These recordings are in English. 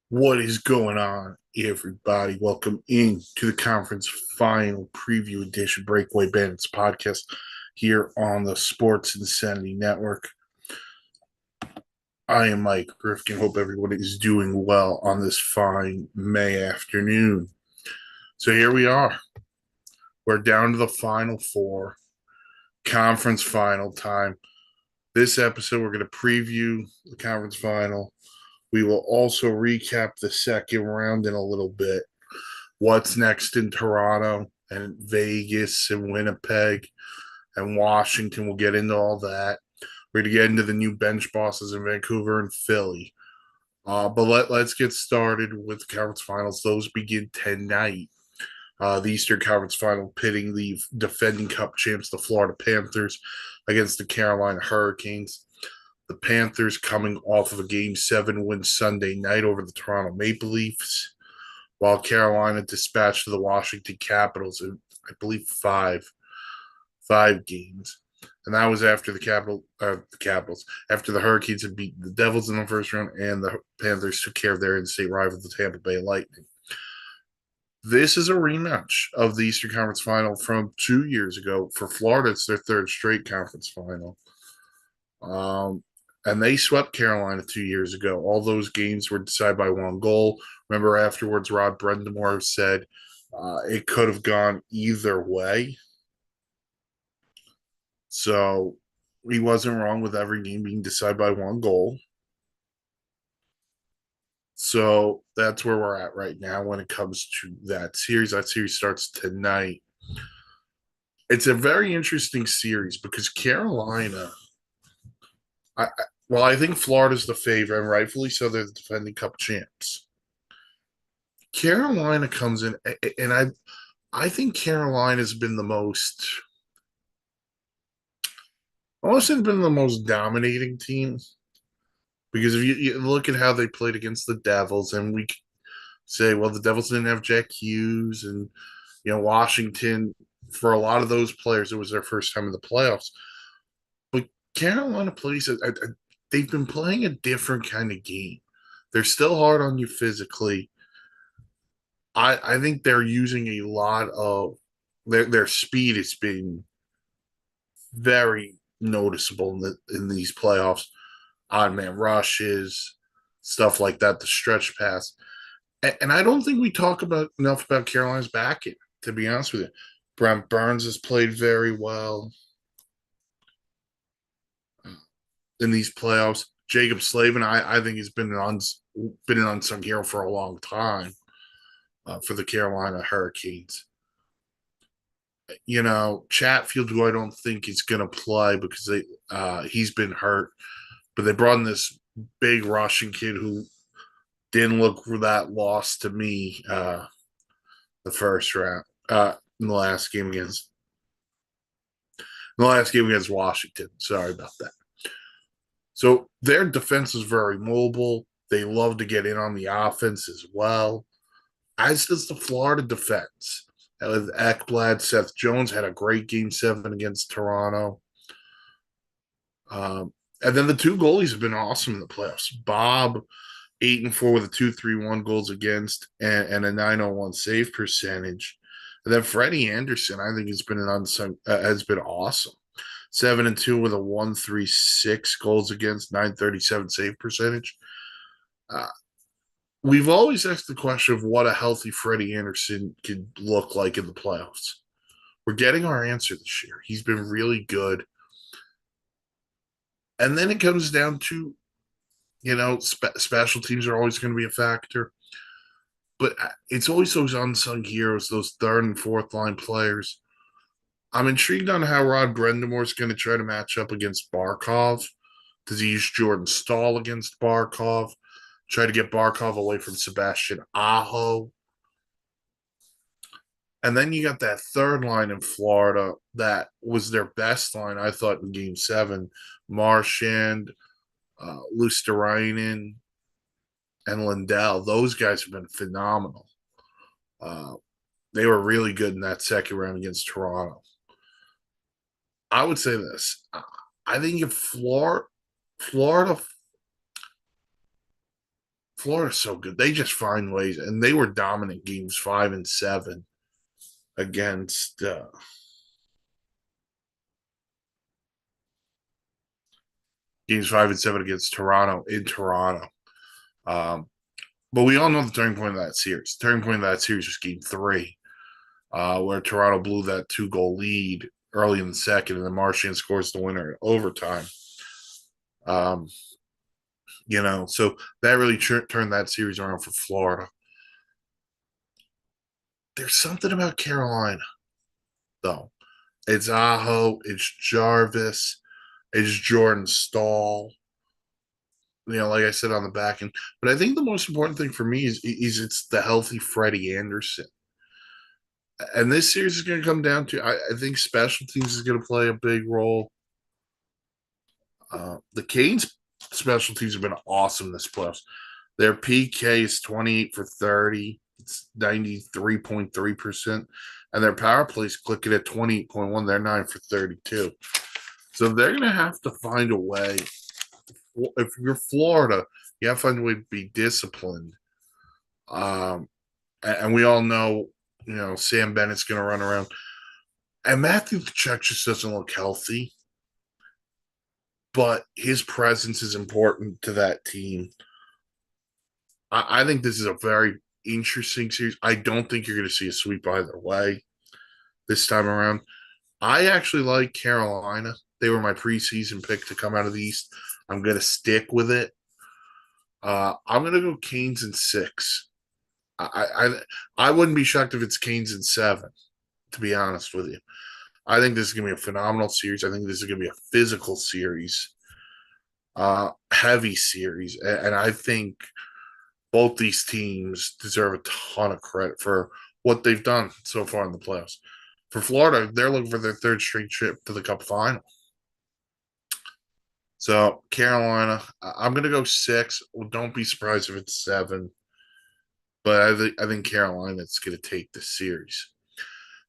What is going on, everybody? Welcome in to the conference final preview edition Breakaway Bandits podcast here on the Sports Insanity Network. I am Mike Rifkin. Hope everyone is doing well on this fine May afternoon. So here we are. We're down to the final four, conference final time. This episode, we're going to preview the conference final. We will also recap the second round in a little bit. What's next in Toronto and Vegas and Winnipeg and Washington. We'll get into all that. We're going to get into the new bench bosses in Vancouver and Philly. But let's get started with the conference finals. Those begin tonight. The Eastern Conference Final pitting the defending Cup champs, the Florida Panthers, against the Carolina Hurricanes. The Panthers coming off of a Game 7 win Sunday night over the Toronto Maple Leafs, while Carolina dispatched the Washington Capitals in, I believe, five games. And that was after the Capitals, after the Hurricanes had beaten the Devils in the first round, and the Panthers took care of their in-state rival, the Tampa Bay Lightning. This is a rematch of the Eastern Conference Final from 2 years ago. For Florida, it's their third straight conference final. And they swept Carolina 2 years ago. All those games were decided by one goal. Remember, afterwards, Rod Brind'Amour said it could have gone either way. So he wasn't wrong with every game being decided by one goal. So that's where we're at right now when it comes to that series. That series starts tonight. It's a very interesting series because Carolina, I, well, I think Florida's the favorite, and rightfully so. They're the defending Cup champs. Carolina comes in, and I think Carolina's been the most, almost has been the most dominating team because if you look at how they played against the Devils, and we say, well, the Devils didn't have Jack Hughes, and Washington. For a lot of those players, it was their first time in the playoffs. But Carolina plays, they've been playing a different kind of game. They're still hard on you physically. I think they're using a lot of their speed has been very noticeable in these playoffs. Odd man rushes, stuff like that, the stretch pass. And I don't think we talk about enough about Carolina's backing, to be honest with you. Brent Burns has played very well in these playoffs. Jacob Slavin, I think he's been an unsung hero for a long time for the Carolina Hurricanes. Chatfield, who I don't think is going to play because he's been hurt, but they brought in this big Russian kid who didn't look that lost to me the first round in the last game against Washington. Sorry about that. So their defense is very mobile. They love to get in on the offense as well, as does the Florida defense. With Ekblad, Seth Jones had a great Game 7 against Toronto. And then the two goalies have been awesome in the playoffs. Bob, 8-4 with a 2.31 goals against and a 901 save percentage. And then Freddie Anderson, I think, has been awesome. 7-2 with a 136 goals against, 937 save percentage. We've always asked the question of what a healthy Freddie Anderson could look like in the playoffs. We're getting our answer this year. He's been really good. And then it comes down to, special teams are always going to be a factor. But it's always those unsung heroes, those third and fourth line players. I'm intrigued on how Rod Brind'Amour is going to try to match up against Barkov. Does he use Jordan Staal against Barkov? Try to get Barkov away from Sebastian Aho. And then you got that third line in Florida that was their best line, I thought, in Game 7. Marchand, Luosterainen, and Lindell. Those guys have been phenomenal. They were really good in that second round against Toronto. I would say this. I think if Florida Florida's so good. They just find ways, and they were dominant games 5 and 7 against games 5 and 7 against Toronto in Toronto. Um, but we all know the turning point of that series. The turning point of that series was game three, where Toronto blew that 2-goal lead early in the second, and then Marchand scores the winner in overtime. Um, so that really turned that series around for Florida. There's something about Carolina, though. It's Aho, it's Jarvis, it's Jordan Stahl. Like I said on the back end. But I think the most important thing for me is it's the healthy Freddie Anderson. And this series is going to come down to I think special teams is going to play a big role. The Canes special teams have been awesome this playoffs. Their PK is 28 for 30. It's 93.3%. And their power play is clicking at 28.1. They're 9 for 32. So they're going to have to find a way. If you're Florida, you have to find a way to be disciplined. And we all know, Sam Bennett's going to run around. And Matthew Tkachuk just doesn't look healthy. But his presence is important to that team. I think this is a very interesting series. I don't think you're going to see a sweep either way this time around. I actually like Carolina. They were my preseason pick to come out of the East. I'm going to stick with it. I'm going to go Canes in 6. I wouldn't be shocked if it's Canes in 7, to be honest with you. I think this is going to be a phenomenal series. I think this is going to be a physical series, heavy series. And I think both these teams deserve a ton of credit for what they've done so far in the playoffs. For Florida, they're looking for their third straight trip to the Cup final. So Carolina, I'm going to go 6. Well, don't be surprised if it's 7. But I think Carolina's going to take this series.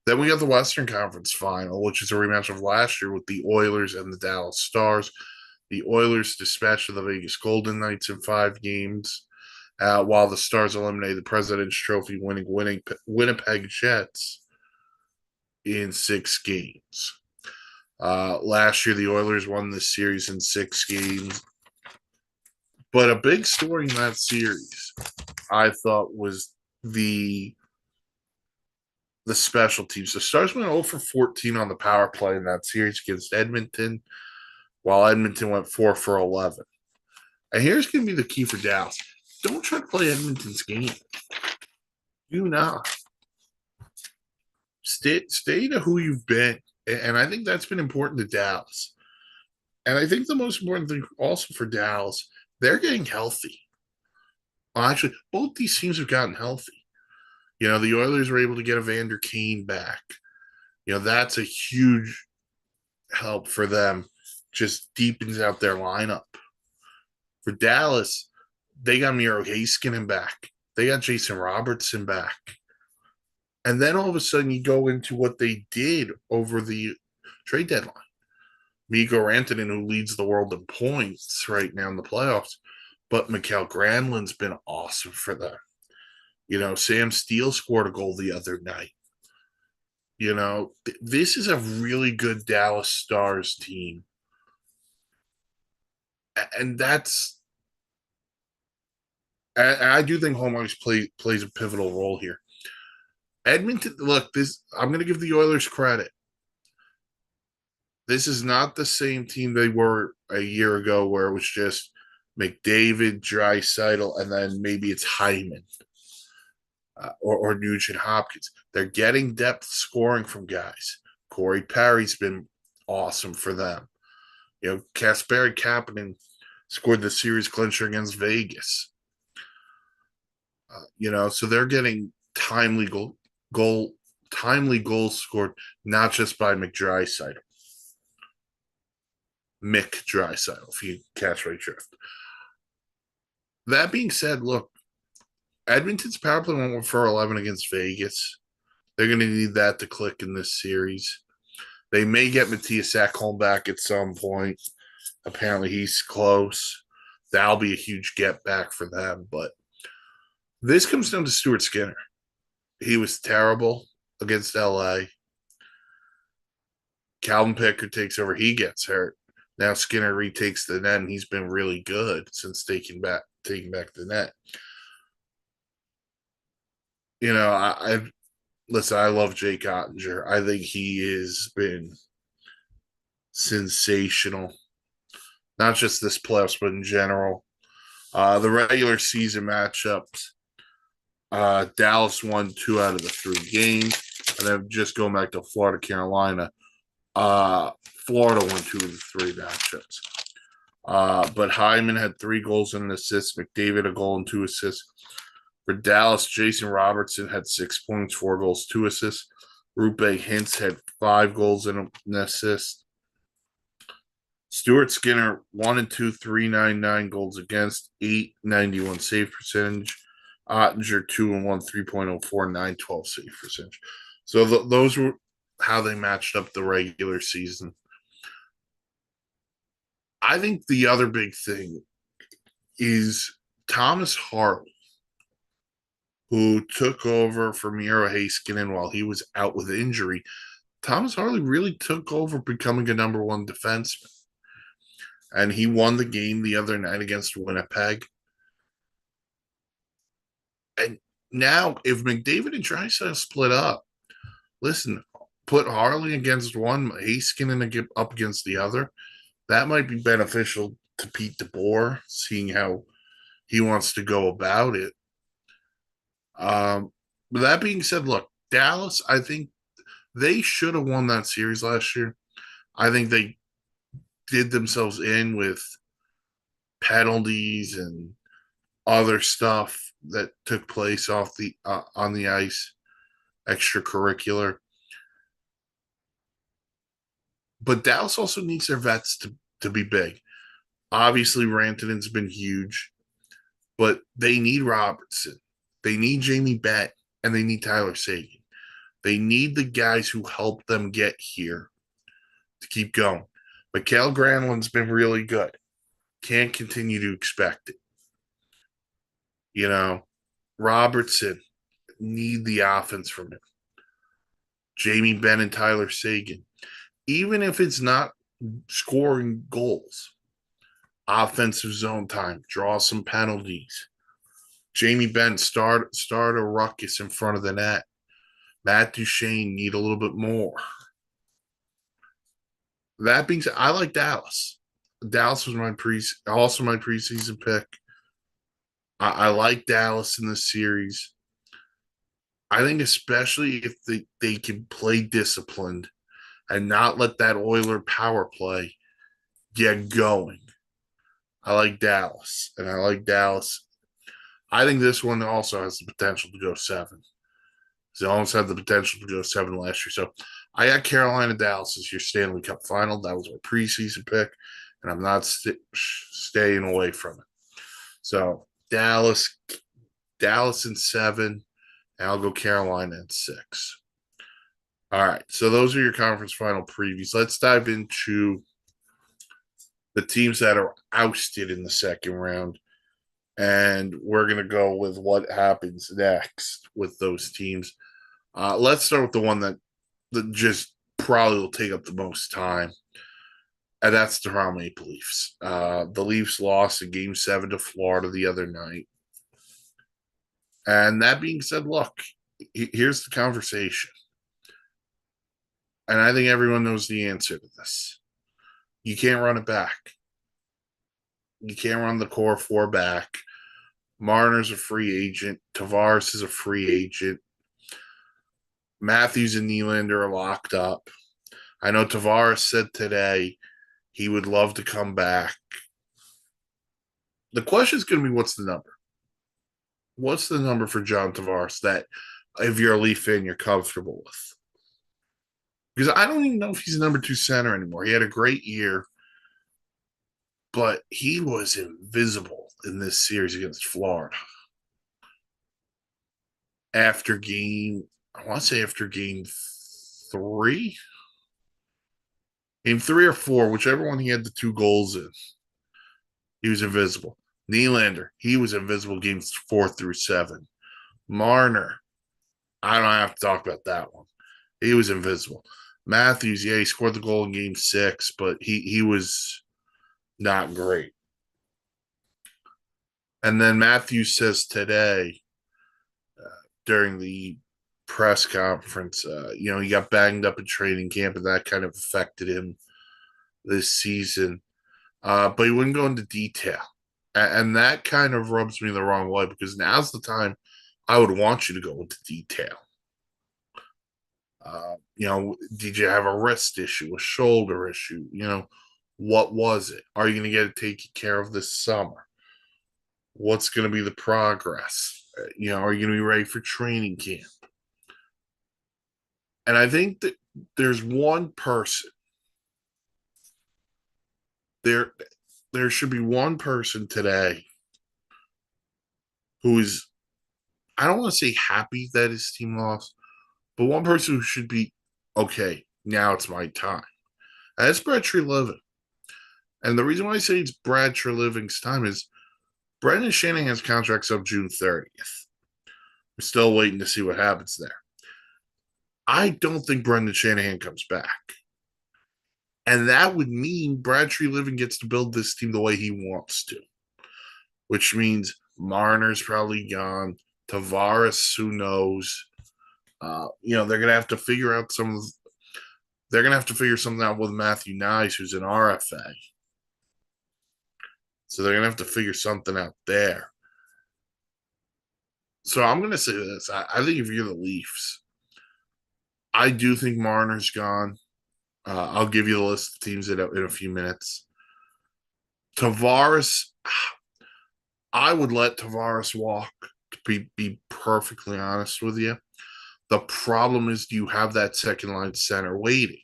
Then we got the Western Conference Final, which is a rematch of last year with the Oilers and the Dallas Stars. The Oilers dispatched the Vegas Golden Knights in 5 games, while the Stars eliminated the President's Trophy winning Winnipeg Jets in 6 games. Last year, the Oilers won this series in 6 games. But a big story in that series, I thought, was the special teams. The Stars went 0 for 14 on the power play in that series against Edmonton, while Edmonton went 4 for 11. And here's going to be the key for Dallas. Don't try to play Edmonton's game. Do not. Stay to who you've been. And I think that's been important to Dallas. And I think the most important thing also for Dallas, they're getting healthy. Well, actually, both these teams have gotten healthy. The Oilers were able to get Evander Kane back. That's a huge help for them. Just deepens out their lineup. For Dallas, they got Miro Heiskanen back. They got Jason Robertson back. And then all of a sudden you go into what they did over the trade deadline. Mikko Rantanen, who leads the world in points right now in the playoffs. But Mikael Granlund's been awesome for them. Sam Steele scored a goal the other night. This is a really good Dallas Stars team. And I do think home ice plays a pivotal role here. Edmonton, look, I'm going to give the Oilers credit. This is not the same team they were a year ago where it was just McDavid, Draisaitl, and then maybe it's Hyman or Nugent Hopkins. They're getting depth scoring from guys. Corey Perry's been awesome for them. Kasperi Kapanen scored the series clincher against Vegas. So they're getting timely goals scored, not just by Mick Draisaitl, if you catch my drift. That being said, look, Edmonton's power play went for 11 against Vegas. They're going to need that to click in this series. They may get Matthias Ekholm back at some point. Apparently, he's close. That'll be a huge get back for them. But this comes down to Stuart Skinner. He was terrible against LA. Calvin Pickard takes over. He gets hurt. Now Skinner retakes the net, and he's been really good since taking back the net. You know, I listen. I love Jake Ottinger. I think he has been sensational, not just this playoffs, but in general. The regular season matchups, Dallas won 2 out of the 3 games, and then just going back to Florida, Carolina. Florida won 2 of the 3 matchups. But Hyman had 3 goals and an assist. McDavid a goal and 2 assists. For Dallas, Jason Robertson had 6 points, 4 goals, 2 assists. Rupe Hintz had 5 goals and an assist. Stuart Skinner 1 and 2, 399 goals against, 891 save percentage. Ottinger 2 and 1, 3.04, 912 save percentage. So those were how they matched up the regular season. I think the other big thing is Thomas Harley, who took over for Miro Heiskanen while he was out with injury. Thomas Harley really took over becoming a number 1 defenseman. And he won the game the other night against Winnipeg. And now, if McDavid and Draisaitl split up, listen, put Harley against one, Heiskanen up against the other. That might be beneficial to Pete DeBoer, seeing how he wants to go about it. But that being said, look, Dallas, I think they should have won that series last year. I think they did themselves in with penalties and other stuff that took place off the on the ice, extracurricular. But Dallas also needs their vets to be big. Obviously, Rantanen's been huge, but they need Robertson. They need Jamie Benn, and they need Tyler Seguin. They need the guys who help them get here to keep going. Mikael Granlund's been really good. Can't continue to expect it. You know, Robertson need the offense from him. Jamie Benn and Tyler Seguin. Even if it's not scoring goals, offensive zone time, draw some penalties. Jamie Benn start a ruckus in front of the net. Matt Duchene need a little bit more. That being said, I like Dallas. Dallas was my preseason pick. I like Dallas in this series. I think especially if they can play disciplined and not let that Oiler power play get going. I like Dallas, and I like Dallas. I think this one also has the potential to go 7. They almost had the potential to go 7 last year. So I got Carolina Dallas as your Stanley Cup final. That was my preseason pick, and I'm not staying away from it. So Dallas in 7, and I'll go Carolina in 6. All right, so those are your conference final previews. Let's dive into the teams that are ousted in the second round, and we're going to go with what happens next with those teams. Let's start with the one that just probably will take up the most time, and that's the Toronto Maple Leafs. The Leafs lost in Game 7 to Florida the other night. And that being said, look, here's the conversation. And I think everyone knows the answer to this. You can't run it back. You can't run the core 4 back. Marner's a free agent. Tavares is a free agent. Matthews and Nylander are locked up. I know Tavares said today he would love to come back. The question is going to be, what's the number? What's the number for John Tavares that, if you're a Leaf fan, you're comfortable with? Because I don't even know if he's a number 2 center anymore. He had a great year, but he was invisible in this series against Florida. After game 3? Game 3 or 4, whichever one he had the 2 goals in. He was invisible. Nylander, he was invisible games 4 through 7. Marner, I don't have to talk about that one. He was invisible. Matthews, yeah, he scored the goal in game 6, but he was not great. And then Matthews says today during the press conference, he got banged up in training camp, and that kind of affected him this season. But he wouldn't go into detail. And that kind of rubs me the wrong way because now's the time I would want you to go into detail. Did you have a wrist issue, a shoulder issue? What was it? Are you going to get it taken care of this summer? What's going to be the progress? Are you going to be ready for training camp? And I think that there's one person there should be one person today who is, I don't want to say happy that his team lost, but one person who should be, okay, now it's my time. And that's Brad Treliving. And the reason why I say it's Brad Treliving's time is Brendan Shanahan's contract's up June 30th. We're still waiting to see what happens there. I don't think Brendan Shanahan comes back. And that would mean Brad Treliving gets to build this team the way he wants to, which means Marner's probably gone. Tavares, who knows? They're going to have to figure out they're going to have to figure something out with Matthew Nice, who's an RFA. So they're going to have to figure something out there. So I'm going to say this. I think if you're the Leafs, I do think Marner's gone. I'll give you the list of teams in a few minutes. Tavares, I would let Tavares walk, to be perfectly honest with you. The problem is you have that second line center waiting.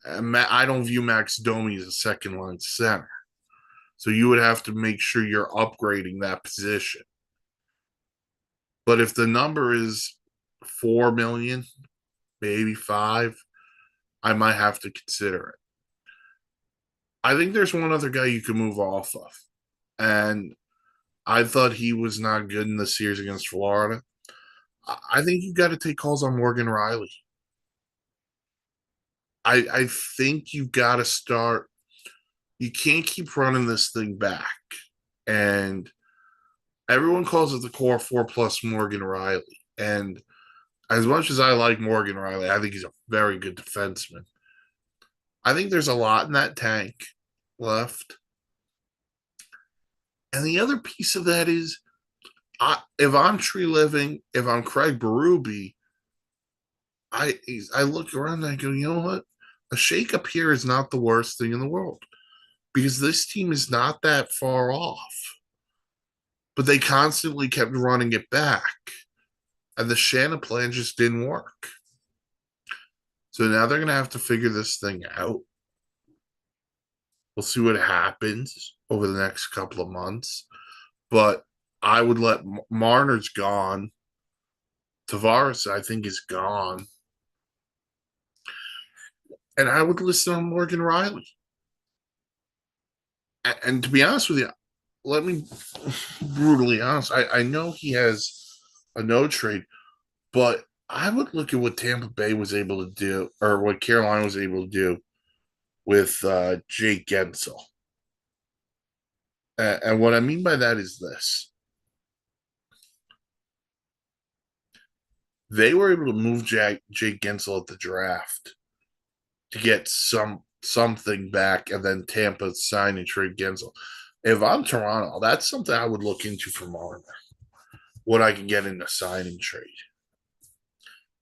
I don't view Max Domi as a second line center. So you would have to make sure you're upgrading that position. But if the number is 4 million, maybe 5, I might have to consider it. I think there's one other guy you can move off of. And I thought he was not good in the series against Florida. I think you got to take calls on Morgan Riley. I think you've got to start. You can't keep running this thing back. And everyone calls it the core 4 plus Morgan Riley. And as much as I like Morgan Riley, I think he's a very good defenseman. I think there's a lot in that tank left. And the other piece of that is, if I'm Treliving, if I'm Craig Berube, I look around and I go, you know what? A shakeup here is not the worst thing in the world because this team is not that far off. But they constantly kept running it back, and the Shanna plan just didn't work. So now they're going to have to figure this thing out. We'll see what happens over the next couple of months. But I would let Marner's gone. Tavares, I think, is gone. And I would listen on Morgan Riley. And to be honest with you, let me brutally honest. I know he has a no trade, but I would look at what Tampa Bay was able to do, or what Carolina was able to do with Jake Gensel. And what I mean by that is this. They were able to move Jake Gensel at the draft to get something back, and then Tampa sign and trade Gensel. If I'm Toronto, that's something I would look into for Marner. What I can get in a sign and trade.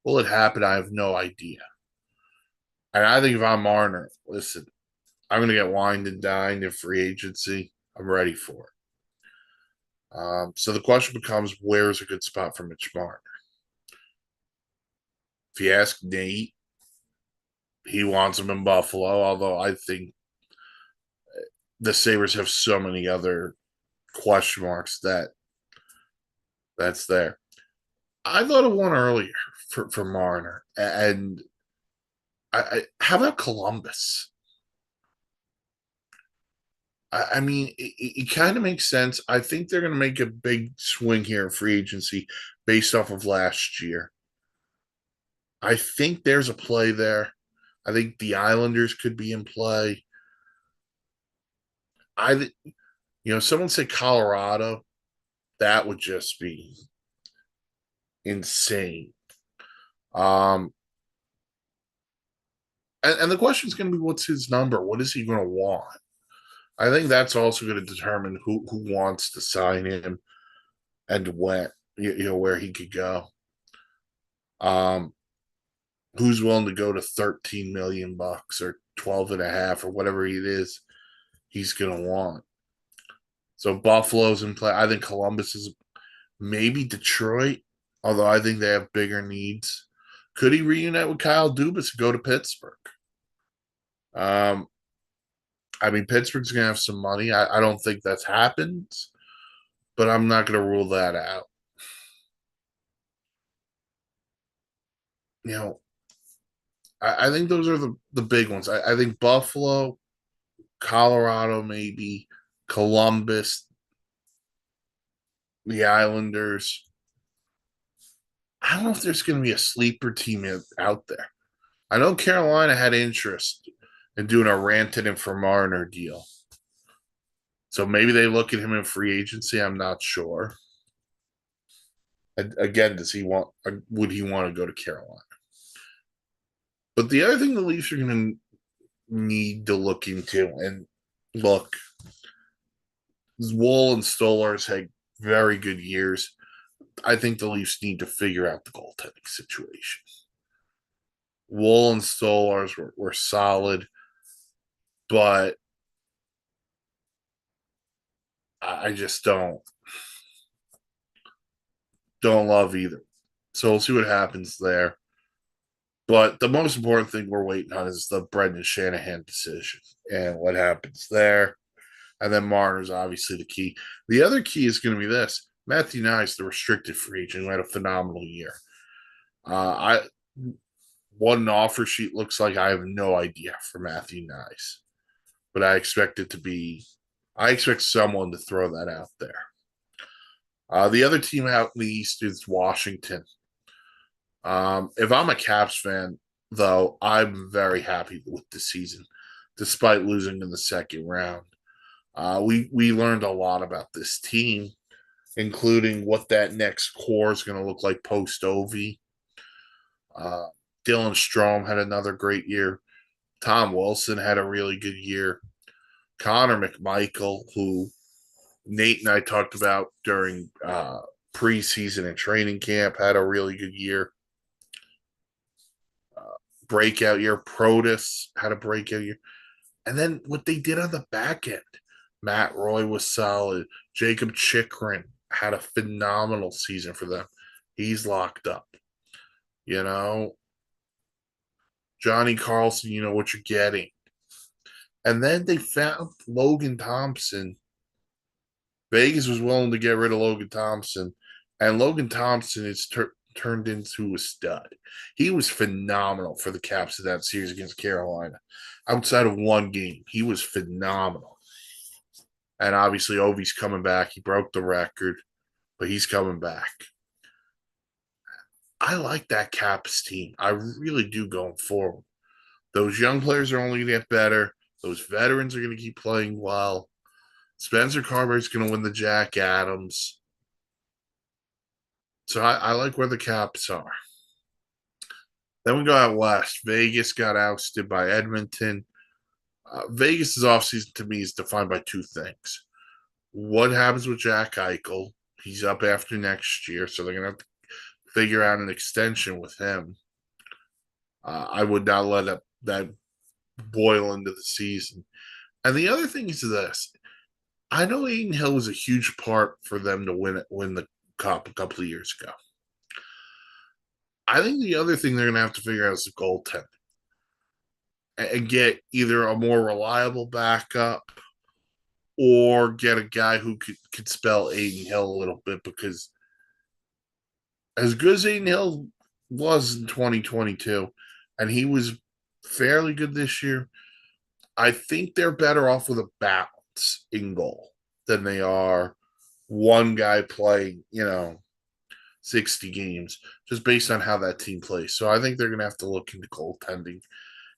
Will it happen? I have no idea. And I think if I'm Marner, listen, I'm going to get wined and dined in free agency. I'm ready for it. So the question becomes, where's a good spot for Mitch Marner? If you ask Nate, he wants him in Buffalo, although I think the Sabres have so many other question marks that's there. I thought of one earlier for Marner, and how about Columbus? I mean, it kind of makes sense. I think they're going to make a big swing here in free agency based off of last year. I think there's a play there. I think the Islanders could be in play. I, someone said Colorado. That would just be insane. Um, and the question is going to be, what's his number? What is he going to want? I think that's also going to determine who wants to sign him and when, where he could go. Um, who's willing to go to 13 million bucks or 12 and a half or whatever it is he's going to want. So Buffalo's in play. I think Columbus is maybe Detroit, although I think they have bigger needs. Could he reunite with Kyle Dubas and go to Pittsburgh? Um, I mean, Pittsburgh's going to have some money. I don't think that's happened, but I'm not going to rule that out. You know, I think those are the big ones. I think Buffalo, Colorado, maybe Columbus, the Islanders. I don't know if there's going to be a sleeper team out there. I know Carolina had interest in doing a Rantanen for Marner deal. So maybe they look at him in free agency. I'm not sure. Again, would he want to go to Carolina? But the other thing the Leafs are going to need to look into, and look, Wool and Stolarz had very good years. I think the Leafs need to figure out the goaltending situation. Wool and Stolarz were solid, but I just don't love either. So we'll see what happens there. But the most important thing we're waiting on is the Brendan Shanahan decision and what happens there. And then Marner's obviously the key. The other key is going to be this: Matthew Nice, the restricted free agent, who had a phenomenal year. I What an offer sheet looks like, I have no idea for Matthew Nice, but I expect it to be. I expect someone to throw that out there. The other team out in the East is Washington. If I'm a Caps fan, though, I'm very happy with the season, despite losing in the second round. We learned a lot about this team, including what that next core is going to look like post Ovi. Uh, Dylan Strome had another great year. Tom Wilson had a really good year. Connor McMichael, who Nate and I talked about during preseason and training camp, had a really good year. Breakout year. Protus had a breakout year. And then what they did on the back end, Matt Roy was solid. Jacob Chikrin had a phenomenal season for them. He's locked up. You know, Johnny Carlson, you know what you're getting. And then they found Logan Thompson. Vegas was willing to get rid of Logan Thompson, and Logan Thompson is turned into a stud. He was phenomenal for the Caps in that series against Carolina. Outside of one game, he was phenomenal. And obviously, Ovi's coming back. He broke the record, but he's coming back. I like that Caps team. I really do going forward. Those young players are only going to get better. Those veterans are going to keep playing well. Spencer Carberry's going to win the Jack Adams. So I like where the Caps are. Then we go out west. Vegas got ousted by Edmonton. Vegas's offseason to me is defined by two things. What happens with Jack Eichel? He's up after next year, so they're going to have to figure out an extension with him. I would not let that boil into the season. And the other thing is this. I know Aiden Hill was a huge part for them to win the Cup a couple of years ago. I think the other thing they're going to have to figure out is the goaltending and get either a more reliable backup or get a guy who could spell Aiden Hill a little bit, because as good as Aiden Hill was in 2022, and he was fairly good this year, I think they're better off with a balance. minutes in goal than they are one guy playing, 60 games, just based on how that team plays. So I think they're going to have to look into goaltending,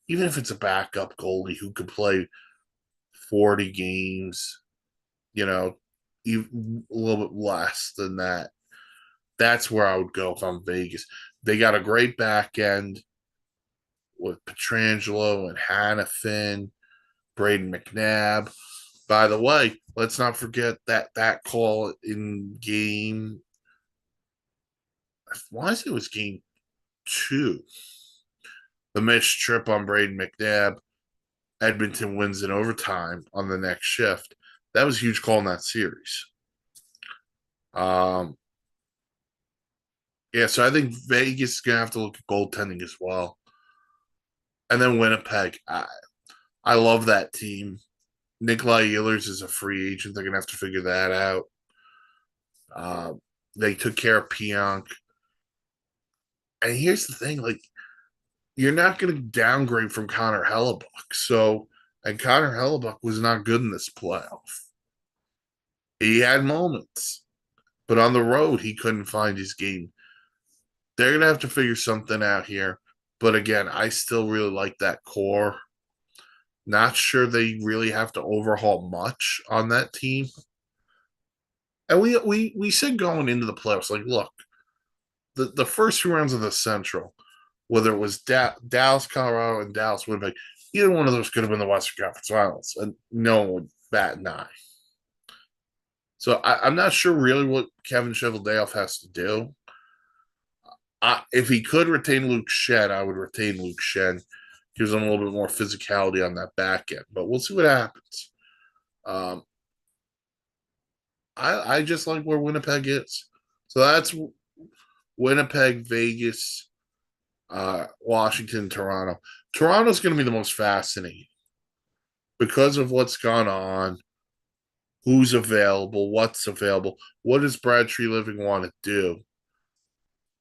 even if it's a backup goalie who could play 40 games, even a little bit less than that. That's where I would go if I'm Vegas. They got a great back end with Petrangelo and Hannafin, Braden McNabb. By the way, let's not forget that call in game. Why is it was game 2? The missed trip on Braden McNabb. Edmonton wins in overtime on the next shift. That was a huge call in that series. Yeah, so I think Vegas is going to have to look at goaltending as well. And then Winnipeg. I love that team. Nikolai Ehlers is a free agent. They're going to have to figure that out. They took care of Pionk. And here's the thing, you're not going to downgrade from Connor Hellebuyck. And Connor Hellebuyck was not good in this playoff. He had moments, but on the road, he couldn't find his game. They're going to have to figure something out here. But again, I still really like that core. Not sure they really have to overhaul much on that team. And we said going into the playoffs, look, the first 2 rounds of the Central, whether it was Dallas, Colorado, and Dallas, Winnipeg, either one of those could have been the Western Conference Finals, and no one would bat an eye. So I'm not sure really what Kevin Cheveldayoff has to do. If he could retain Luke Schenn, I would retain Luke Schenn. Gives him a little bit more physicality on that back end, but we'll see what happens. I just like where Winnipeg is. So that's Winnipeg, Vegas, Washington, Toronto. Toronto's going to be the most fascinating because of what's gone on, who's available, what's available, what does Brad Treliving want to do.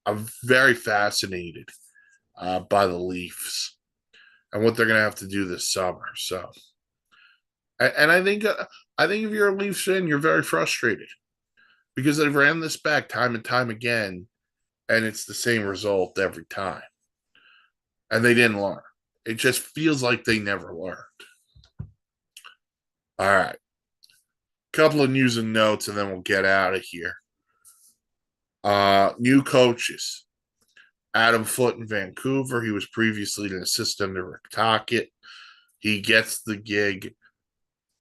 I'm very fascinated by the Leafs and what they're going to have to do this summer. So, and I think if you're a Leafs fan, you're very frustrated because they've ran this back time and time again, and it's the same result every time. And they didn't learn. It just feels like they never learned. All right. Couple of news and notes, and then we'll get out of here. New coaches. Adam Foote in Vancouver. He was previously an assistant under Rick Tocchet. He gets the gig.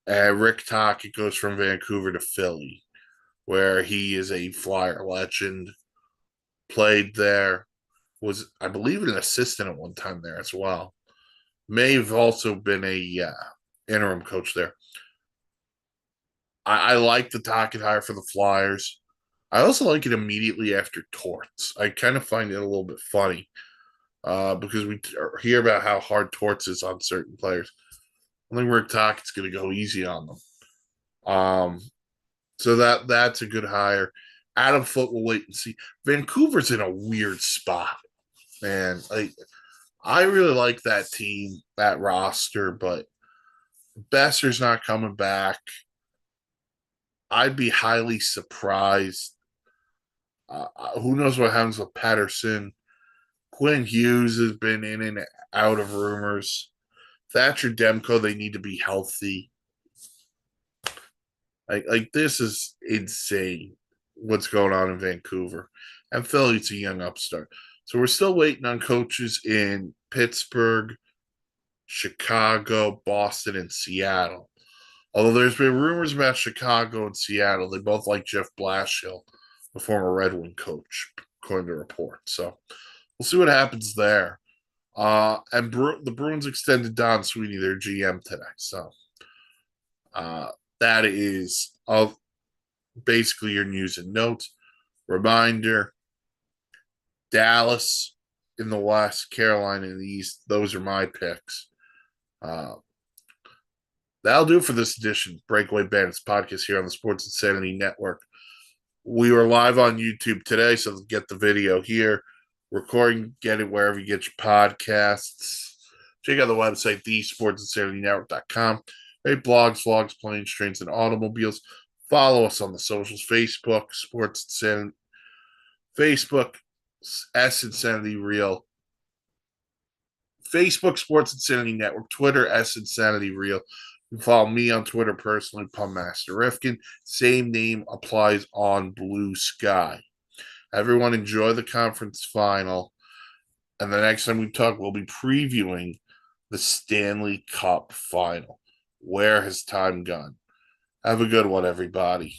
Rick Tocchet goes from Vancouver to Philly, where he is a Flyer legend. Played there. Was, I believe, an assistant at one time there as well. May have also been a interim coach there. I like the Tocchet hire for the Flyers. I also like it immediately after Torts. I kind of find it a little bit funny because we hear about how hard Torts is on certain players. I think Rick Tocchet's going to go easy on them. So that's a good hire. Adam Foote will wait and see. Vancouver's in a weird spot, man. I really like that team, that roster, but Besser's not coming back. I'd be highly surprised. Who knows what happens with Patterson? Quinn Hughes has been in and out of rumors. Thatcher Demko, they need to be healthy. This is insane what's going on in Vancouver. And Philly's a young upstart. So we're still waiting on coaches in Pittsburgh, Chicago, Boston, and Seattle. Although there's been rumors about Chicago and Seattle. They both like Jeff Blashill, the former Red Wing coach, according to reports. So we'll see what happens there. And the Bruins extended Don Sweeney, their GM, today. So that is basically your news and notes. Reminder, Dallas in the West, Carolina in the East. Those are my picks. That'll do it for this edition. Breakaway Bandits podcast here on the Sports Insanity Network. We were live on YouTube today, so get the video here. Recording, get it wherever you get your podcasts. Check out the website, thesportsinsanitynetwork.com. Rate blogs, vlogs, planes, trains, and automobiles. Follow us on the socials: Facebook, Sports Insanity, Facebook, S Insanity Real, Facebook Sports Insanity Network, Twitter S Insanity Real. You can follow me on Twitter personally, Pump Master Rifkin. Same name applies on Blue Sky. Everyone enjoy the conference final. And the next time we talk, we'll be previewing the Stanley Cup final. Where has time gone? Have a good one, everybody.